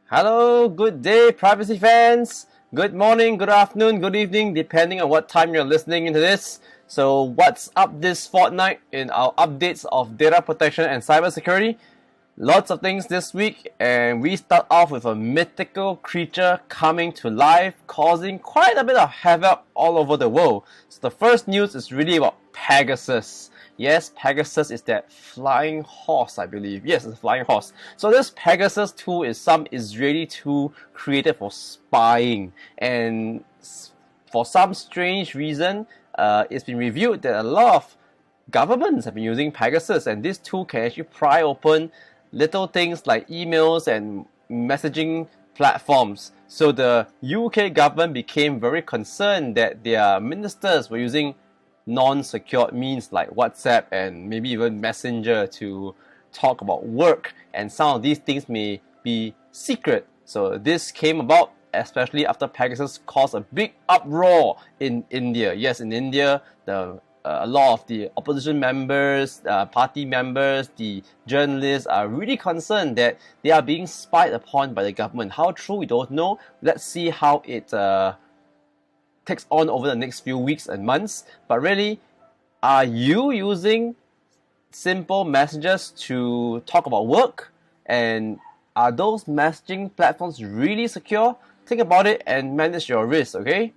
Hello, good day, privacy fans. Good morning, good afternoon, good evening, depending on what time you're listening into this. So, what's up this fortnight in our updates of data protection and cybersecurity? Lots of things this week, and we start off with a mythical creature coming to life, causing quite a bit of havoc all over the world. So, the first news is really about Pegasus. Yes, Pegasus is that flying horse, I believe. Yes, it's a flying horse. So this Pegasus tool is some Israeli tool created for spying. And for some strange reason, it's been revealed that a lot of governments have been using Pegasus. And this tool can actually pry open little things like emails and messaging platforms. So the UK government became very concerned that their ministers were using non-secured means like WhatsApp and maybe even Messenger to talk about work, and some of these things may be secret. So this came about especially after Pegasus caused a big uproar in India. Yes, in India, a lot of the opposition members, party members, the journalists are really concerned that they are being spied upon by the government. How true, we don't know. Let's see how it takes on over the next few weeks and months. But really, are you using simple messages to talk about work? And are those messaging platforms really secure? Think about it and manage your risk, okay?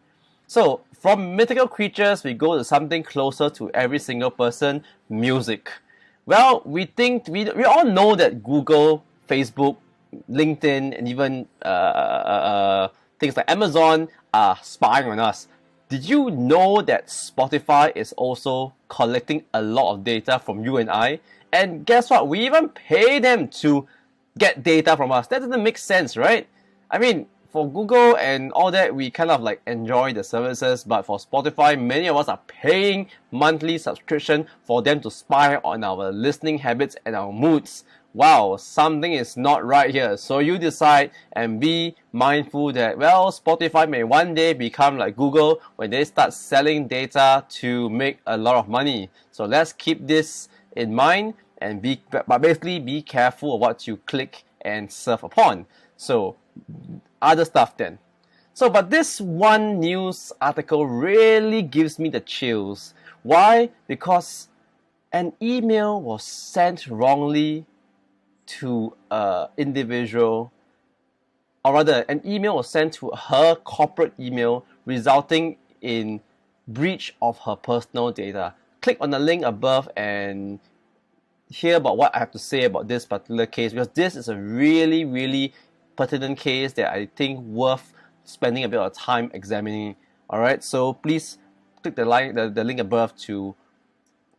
So, from mythical creatures, we go to something closer to every single person, music. Well, we all know that Google, Facebook, LinkedIn, and even things like Amazon are spying on us. Did you know that Spotify is also collecting a lot of data from you and I? And guess what? We even pay them to get data from us. That doesn't make sense, right? I mean, for Google and all that, we kind of like enjoy the services, but for Spotify, many of us are paying monthly subscription for them to spy on our listening habits and our moods. Wow, something is not right here. So you decide and be mindful that, well, Spotify may one day become like Google when they start selling data to make a lot of money. So let's keep this in mind and basically be careful of what you click and surf upon. So other stuff then. So, but this one news article really gives me the chills. Why? Because an email was sent wrongly to an individual, or rather, an email was sent to her corporate email, resulting in breach of her personal data. Click on the link above and hear about what I have to say about this particular case, because this is a really, really pertinent case that I think worth spending a bit of time examining. Alright, so please click the link above to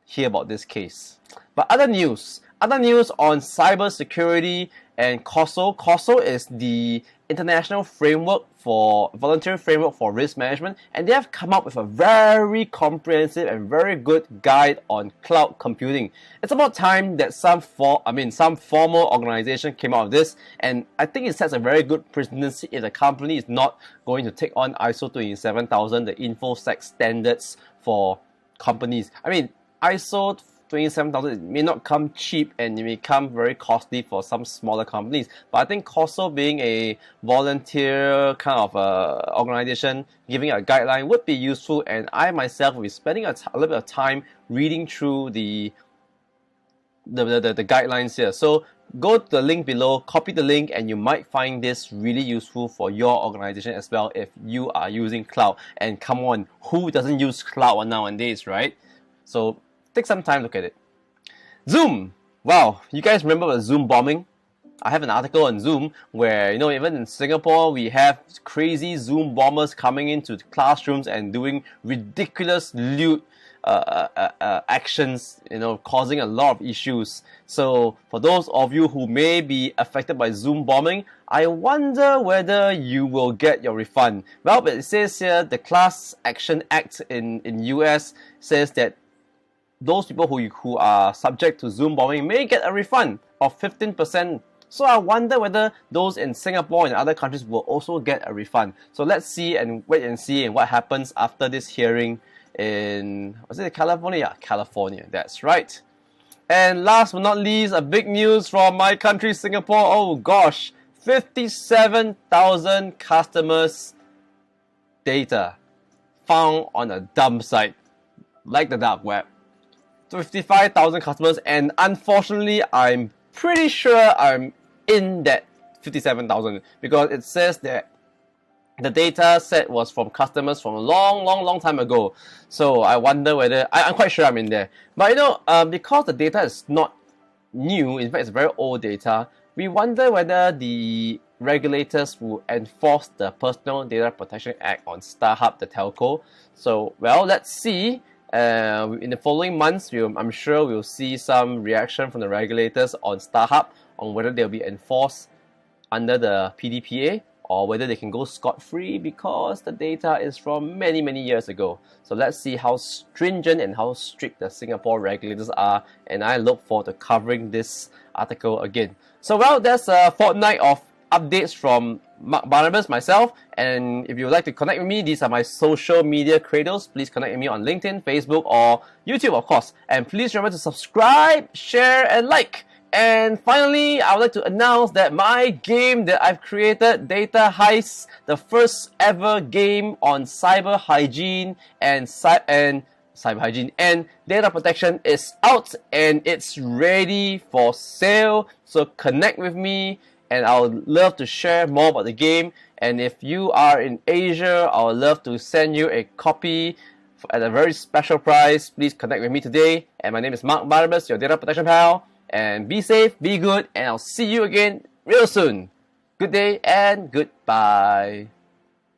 hear about this case. But other news on cybersecurity and COSO. COSO is the international voluntary framework for risk management, and they have come up with a very comprehensive and very good guide on cloud computing. It's about time that some formal organization came out of this, and I think it sets a very good precedent if the company is not going to take on ISO 27000, the InfoSec standards for companies. I mean, ISO 27,000 may not come cheap and it may come very costly for some smaller companies. But I think COSO, being a volunteer kind of organization, giving a guideline would be useful. And I myself will be spending a little bit of time reading through the guidelines here. So go to the link below, copy the link, and you might find this really useful for your organization as well if you are using cloud. And come on, who doesn't use cloud nowadays, right? So take some time to look at it. Zoom. Wow, you guys remember the Zoom bombing? I have an article on Zoom where, even in Singapore, we have crazy Zoom bombers coming into classrooms and doing ridiculous lewd actions, causing a lot of issues. So for those of you who may be affected by Zoom bombing, I wonder whether you will get your refund. Well, but it says here, the Class Action Act in US says that those people who are subject to Zoom bombing may get a refund of 15%. So I wonder whether those in Singapore and other countries will also get a refund. So let's see and wait and see what happens after this hearing in, was it California? Yeah, California, that's right. And last but not least, a big news from my country, Singapore. Oh gosh, 57,000 customers' data found on a dump site like the dark web. 55,000 customers, and unfortunately, I'm pretty sure I'm in that 57,000 because it says that the data set was from customers from a long time ago. So I wonder whether I'm quite sure I'm in there. But because the data is not new, in fact, it's very old data. We wonder whether the regulators will enforce the Personal Data Protection Act on StarHub, the telco. So, well, let's see. In the following months, I'm sure we'll see some reaction from the regulators on StarHub on whether they'll be enforced under the PDPA or whether they can go scot-free because the data is from many years ago. So let's see how stringent and how strict the Singapore regulators are, and I look forward to covering this article again. So, well, there's a fortnight of updates from Barnabas, myself, and if you would like to connect with me, these are my social media cradles. Please connect with me on LinkedIn, Facebook, or YouTube, of course. And please remember to subscribe, share, and like. And finally, I would like to announce that my game that I've created, Data Heist, the first ever game on cyber hygiene and data protection, is out and it's ready for sale. So connect with me, and I would love to share more about the game. And if you are in Asia, I would love to send you a copy at a very special price. Please connect with me today. And my name is Mark Barnabas, your data protection pal. And be safe, be good, and I'll see you again real soon. Good day and goodbye.